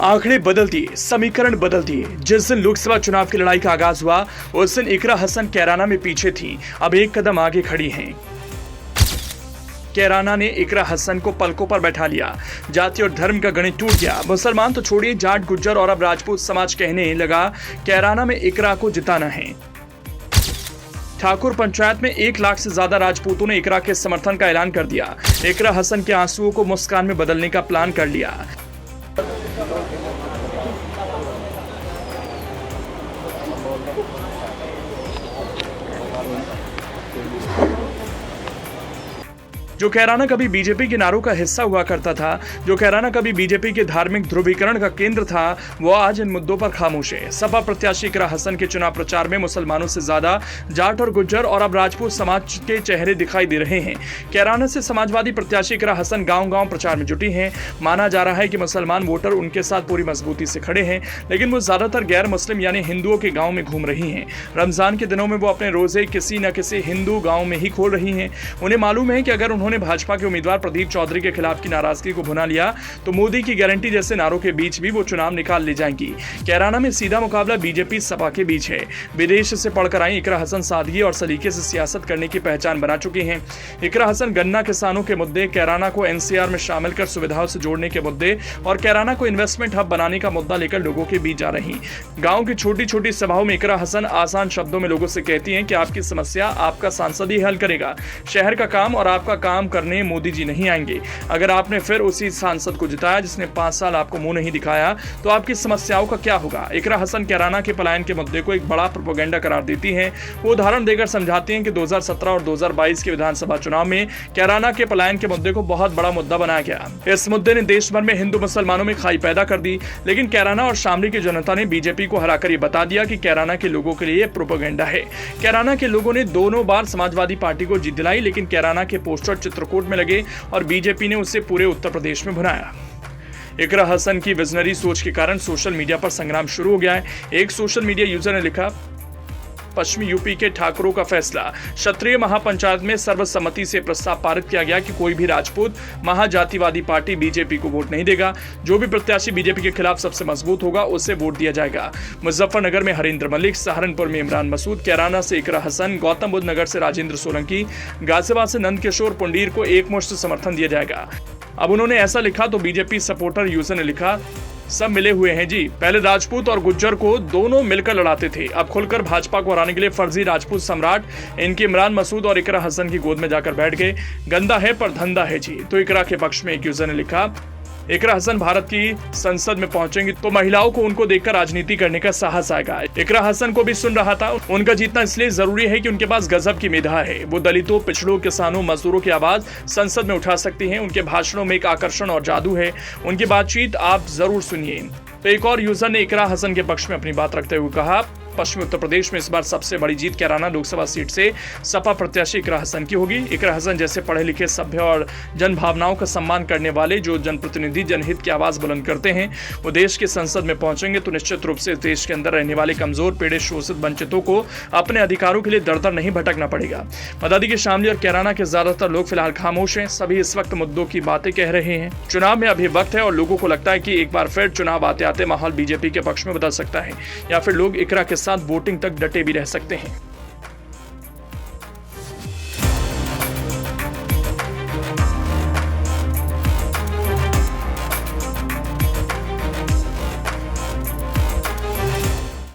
आंकड़े बदल दिए, समीकरण बदल दिए। जिस दिन लोकसभा चुनाव की लड़ाई का आगाज हुआ उस दिन इकरा हसन कैराना में पीछे थी, अब एक कदम आगे खड़ी हैं। कैराना ने इकरा हसन को पलकों पर बैठा लिया। जाति और धर्म का गणित टूट गया। मुसलमान तो छोड़िए, जाट, गुज्जर और अब राजपूत समाज कहने लगा कैराना में इकरा को जिताना है। ठाकुर पंचायत में 1 लाख से ज्यादा राजपूतों ने इकरा के समर्थन का ऐलान कर दिया। इकरा हसन के आंसुओं को मुस्कान में बदलने का प्लान कर लिया। जो कैराना कभी बीजेपी के नारों का हिस्सा हुआ करता था, जो कैराना कभी बीजेपी के धार्मिक ध्रुवीकरण का केंद्र था, वो आज इन मुद्दों पर खामोश है। सपा प्रत्याशी इकरा हसन के चुनाव प्रचार में मुसलमानों से ज्यादा जाट और गुज्जर और अब राजपूत समाज के चेहरे दिखाई दे रहे हैं। कैराना से समाजवादी प्रत्याशी इकरा हसन गांव-गांव प्रचार में जुटी हैं। माना जा रहा है कि मुसलमान वोटर उनके साथ पूरी मजबूती से खड़े हैं, लेकिन वो ज्यादातर गैर मुस्लिम यानी हिंदुओं के गाँव में घूम रही हैं। रमजान के दिनों में वो अपने रोजे किसी न किसी हिंदू गाँव में ही खोल रही हैं। उन्हें मालूम है कि अगर उन्होंने भाजपा के उम्मीदवार प्रदीप चौधरी के खिलाफ की नाराजगी को भुना लिया तो मोदी की गारंटी जैसे नारों के बीच भी वो चुनाव निकाल ले जाएंगी। कैराना में सीधा मुकाबला बीजेपी सपा के बीच है। विदेश से पढ़कर आई इकरा हसन सादगी और सलीके से सियासत करने की पहचान बना चुकी हैं। इकरा हसन गन्ना किसानों के मुद्दे, कैराना को एनसीआर में शामिल कर सुविधाओं से जोड़ने के मुद्दे और कैराना को इन्वेस्टमेंट हब बनाने का मुद्दा लेकर लोगों के बीच जा रही। गाँव की छोटी छोटी सभाओं में इकरा हसन आसान शब्दों में लोगों से कहती है कि आपकी समस्या आपका सांसद ही हल करेगा। शहर का काम और आपका काम करने मोदी जी नहीं आएंगे। अगर आपने फिर उसी सांसद को जिताया जिसने 5 साल आपको मुंह नहीं दिखाया तो आपकी समस्याओं का क्या होगा। इकरा हसन कैराना के पलायन के मुद्दे को एक बड़ा प्रोपेगेंडा करार देती हैं। वो उदाहरण देकर समझाती हैं कि 2017 और 2022 के विधानसभा चुनाव में कैराना के पलायन के मुद्दे को बहुत बड़ा मुद्दा बनाया गया। इस मुद्दे ने देश भर में हिंदू मुसलमानों में खाई पैदा कर दी, लेकिन कैराना और शामली की जनता ने बीजेपी को हराकर ये बता दिया कि कैराना के लोगों के लिए प्रोपेगेंडा है। कैराना के लोगों ने दोनों बार समाजवादी पार्टी को जीत दिलाई, लेकिन कैराना के पोस्टर चित्रकूट में लगे और बीजेपी ने उसे पूरे उत्तर प्रदेश में भुनाया। इकरा हसन की विजनरी सोच के कारण सोशल मीडिया पर संग्राम शुरू हो गया है। एक सोशल मीडिया यूजर ने लिखा, पश्चिमी यूपी के ठाकुरों का फैसला। क्षत्रिय महापंचायत में सर्वसम्मति से प्रस्ताव पारित किया गया कि कोई भी राजपूत महाजातिवादी पार्टी बीजेपी को वोट नहीं देगा। जो भी प्रत्याशी बीजेपी के खिलाफ सबसे मजबूत होगा उसे वोट दिया जाएगा। मुजफ्फरनगर में हरिंद्र मलिक, सहारनपुर में इमरान मसूद, कैराना से इकरा हसन, गौतम बुद्ध नगर से राजेंद्र सोलंकी, गाजियाबाद से नंदकिशोर पुंडीर को एकमुश्त समर्थन दिया जाएगा। अब उन्होंने ऐसा लिखा तो बीजेपी सपोर्टर यूजर ने लिखा, सब मिले हुए हैं जी। पहले राजपूत और गुज्जर को दोनों मिलकर लड़ाते थे, अब खुलकर भाजपा को हराने के लिए फर्जी राजपूत सम्राट इनके इमरान मसूद और इकरा हसन की गोद में जाकर बैठ गए। गंदा है पर धंधा है जी। तो इकरा के पक्ष में एक यूजर ने लिखा, इकरा हसन भारत की संसद में पहुंचेंगी तो महिलाओं को उनको देखकर राजनीति करने का साहस आएगा। इकरा हसन को भी सुन रहा था। उनका जीतना इसलिए जरूरी है कि उनके पास गजब की मेधा है। वो दलितों, पिछड़ों, किसानों, मजदूरों की आवाज संसद में उठा सकती हैं। उनके भाषणों में एक आकर्षण और जादू है। उनकी बातचीत आप जरूर सुनिए। तो एक और यूजर ने इकरा हसन के पक्ष में अपनी बात रखते हुए कहा, पश्चिमी उत्तर प्रदेश में इस बार सबसे बड़ी जीत कैराना लोकसभा सीट से सपा प्रत्याशी इकरा हसन की होगी। इकरा हसन जैसे पढ़े लिखे, सभ्य और जन भावनाओं का सम्मान करने वाले जो जनप्रतिनिधि जनहित की आवाज बुलंद करते हैं, वो देश की संसद में पहुंचेंगे तो निश्चित रूप से देश के अंदर रहने वाले कमजोर, पीड़ित, शोषित, वंचितों को अपने अधिकारों के लिए दर दर नहीं भटकना पड़ेगा। बता दें कि शामली और कैराना के ज्यादातर लोग फिलहाल खामोश हैं। सभी इस वक्त मुद्दों की बातें कह रहे हैं। चुनाव में अभी वक्त है और लोगों को लगता है कि एक बार फिर चुनाव आते आते माहौल बीजेपी के पक्ष में बदल सकता है या फिर लोग इकरा के साथ वोटिंग तक डटे भी रह सकते हैं।